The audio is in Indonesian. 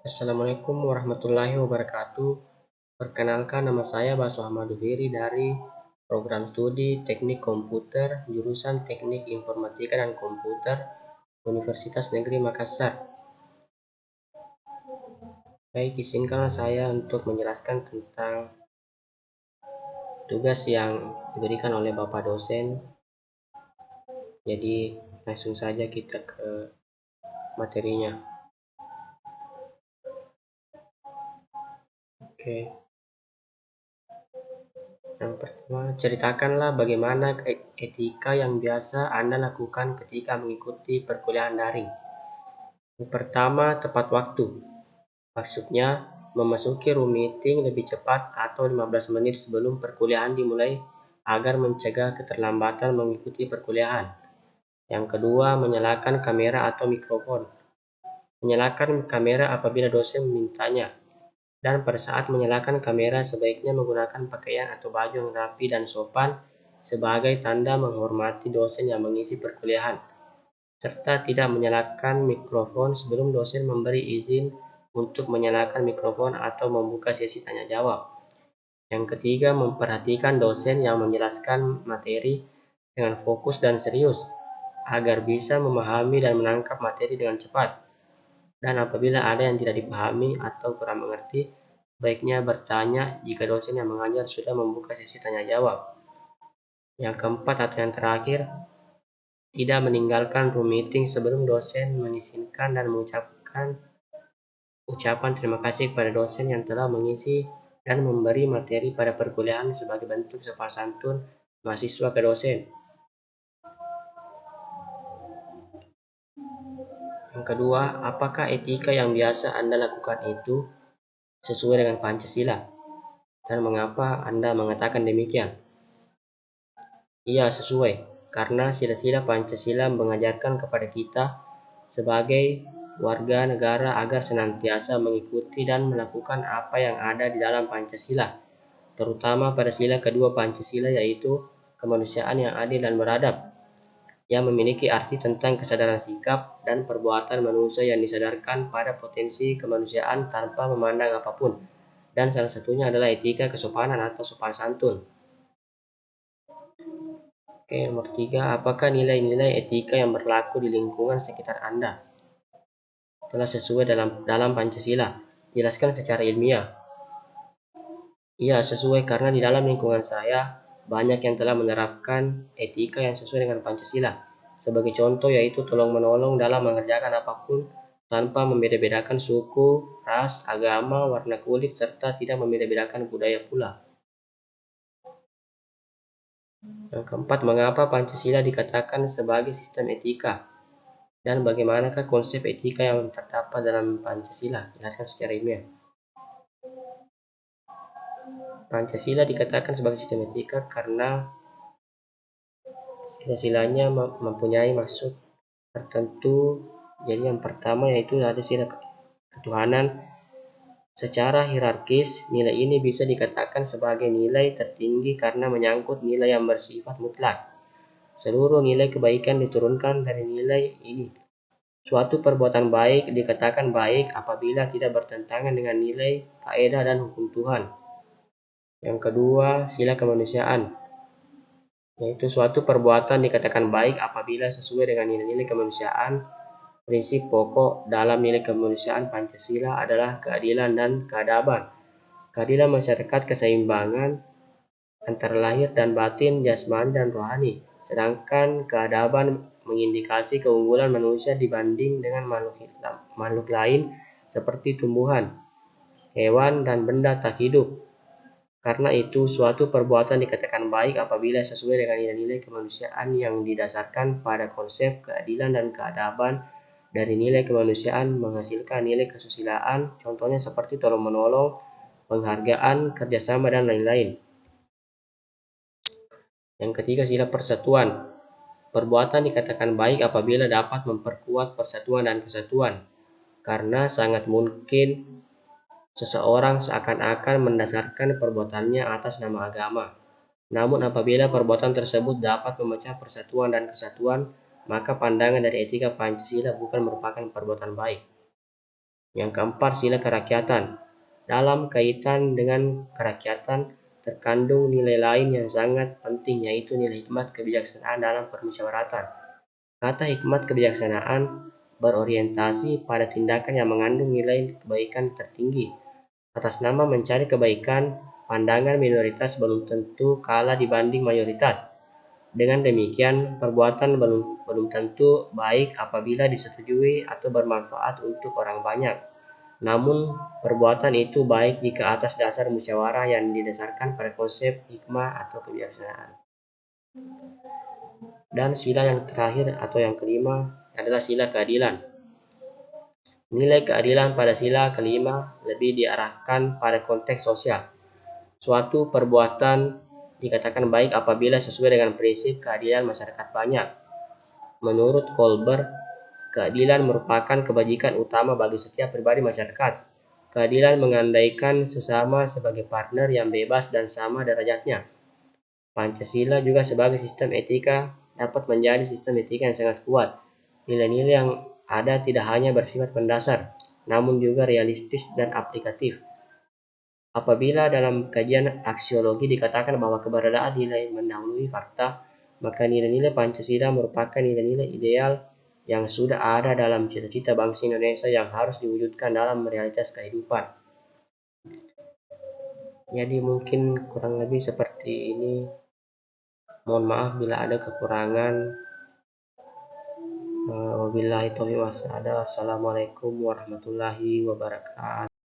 Assalamualaikum warahmatullahi wabarakatuh. Perkenalkan, nama saya Basu Ahmadu Hiri dari program studi Teknik Komputer, jurusan Teknik Informatika dan Komputer, Universitas Negeri Makassar. Baik, izinkanlah saya untuk menjelaskan tentang tugas yang diberikan oleh Bapak dosen. Jadi, langsung saja kita ke materinya. Oke. Yang pertama, ceritakanlah bagaimana etika yang biasa Anda lakukan ketika mengikuti perkuliahan daring. Yang pertama, tepat waktu. Maksudnya, memasuki room meeting lebih cepat atau 15 menit sebelum perkuliahan dimulai agar mencegah keterlambatan mengikuti perkuliahan. Yang kedua, menyalakan kamera atau mikrofon. Menyalakan kamera apabila dosen memintanya. Dan pada saat menyalakan kamera sebaiknya menggunakan pakaian atau baju yang rapi dan sopan sebagai tanda menghormati dosen yang mengisi perkuliahan, serta tidak menyalakan mikrofon sebelum dosen memberi izin untuk menyalakan mikrofon atau membuka sesi tanya jawab. Yang ketiga, memperhatikan dosen yang menjelaskan materi dengan fokus dan serius agar bisa memahami dan menangkap materi dengan cepat. Dan apabila ada yang tidak dipahami atau kurang mengerti, baiknya bertanya jika dosen yang mengajar sudah membuka sesi tanya jawab. Yang keempat atau yang terakhir, tidak meninggalkan room meeting sebelum dosen mengizinkan dan mengucapkan ucapan terima kasih kepada dosen yang telah mengisi dan memberi materi pada perkuliahan sebagai bentuk sopan santun mahasiswa ke dosen. Yang kedua, apakah etika yang biasa Anda lakukan itu sesuai dengan Pancasila? Dan mengapa Anda mengatakan demikian? Iya, sesuai. Karena sila-sila Pancasila mengajarkan kepada kita sebagai warga negara agar senantiasa mengikuti dan melakukan apa yang ada di dalam Pancasila, terutama pada sila kedua Pancasila, yaitu kemanusiaan yang adil dan beradab, yang memiliki arti tentang kesadaran sikap dan perbuatan manusia yang disadarkan pada potensi kemanusiaan tanpa memandang apapun, dan salah satunya adalah etika kesopanan atau sopan santun. Oke, nomor 3, apakah nilai-nilai etika yang berlaku di lingkungan sekitar Anda telah sesuai dalam Pancasila? Jelaskan secara ilmiah. Iya, sesuai karena di dalam lingkungan saya banyak yang telah menerapkan etika yang sesuai dengan Pancasila. Sebagai contoh yaitu tolong-menolong dalam mengerjakan apapun tanpa membeda-bedakan suku, ras, agama, warna kulit, serta tidak membeda-bedakan budaya pula. Yang keempat, mengapa Pancasila dikatakan sebagai sistem etika? Dan bagaimanakah konsep etika yang terdapat dalam Pancasila? Jelaskan secara ilmiah. Pancasila dikatakan sebagai sistem etika karena sila-silanya mempunyai maksud tertentu. Jadi yang pertama yaitu ada sila ketuhanan secara hierarkis. Nilai ini bisa dikatakan sebagai nilai tertinggi karena menyangkut nilai yang bersifat mutlak. Seluruh nilai kebaikan diturunkan dari nilai ini. Suatu perbuatan baik dikatakan baik apabila tidak bertentangan dengan nilai, kaidah, dan hukum Tuhan. Yang kedua, sila kemanusiaan, yaitu suatu perbuatan dikatakan baik apabila sesuai dengan nilai-nilai kemanusiaan. Prinsip pokok dalam nilai kemanusiaan Pancasila adalah keadilan dan keadaban. Keadilan masyarakat, keseimbangan antara lahir dan batin, jasmani dan rohani. Sedangkan keadaban mengindikasi keunggulan manusia dibanding dengan makhluk lain seperti tumbuhan, hewan, dan benda tak hidup. Karena itu, suatu perbuatan dikatakan baik apabila sesuai dengan nilai-nilai kemanusiaan yang didasarkan pada konsep keadilan dan keadaban. Dari nilai kemanusiaan menghasilkan nilai kesusilaan, contohnya seperti tolong-menolong, penghargaan, kerjasama, dan lain-lain. Yang ketiga, sila persatuan. Perbuatan dikatakan baik apabila dapat memperkuat persatuan dan kesatuan, karena sangat mungkin seseorang seakan-akan mendasarkan perbuatannya atas nama agama. Namun apabila perbuatan tersebut dapat memecah persatuan dan kesatuan, maka pandangan dari etika Pancasila bukan merupakan perbuatan baik. Yang keempat, sila kerakyatan. Dalam kaitan dengan kerakyatan terkandung nilai lain yang sangat penting, yaitu nilai hikmat kebijaksanaan dalam permusyawaratan. Kata hikmat kebijaksanaan berorientasi pada tindakan yang mengandung nilai kebaikan tertinggi. Atas nama mencari kebaikan, pandangan minoritas belum tentu kalah dibanding mayoritas. Dengan demikian, perbuatan belum tentu baik apabila disetujui atau bermanfaat untuk orang banyak. Namun, perbuatan itu baik jika atas dasar musyawarah yang didasarkan pada konsep hikmah atau kebijaksanaan. Dan sila yang terakhir atau yang kelima adalah sila keadilan. Nilai keadilan pada sila kelima lebih diarahkan pada konteks sosial. Suatu perbuatan dikatakan baik apabila sesuai dengan prinsip keadilan masyarakat banyak. Menurut Kolber, keadilan merupakan kebajikan utama bagi setiap pribadi masyarakat. Keadilan mengandaikan sesama sebagai partner yang bebas dan sama derajatnya. Pancasila juga sebagai sistem etika dapat menjadi sistem etika yang sangat kuat. Nilai-nilai yang ada tidak hanya bersifat mendasar, namun juga realistis dan aplikatif. Apabila dalam kajian aksiologi dikatakan bahwa keberadaan nilai mendahului fakta, maka nilai-nilai Pancasila merupakan nilai-nilai ideal yang sudah ada dalam cita-cita bangsa Indonesia yang harus diwujudkan dalam realitas kehidupan. Jadi mungkin kurang lebih seperti ini. Mohon maaf bila ada kekurangan. Wabillahi taufiq wal hidayah. Wassalamualaikum warahmatullahi wabarakatuh.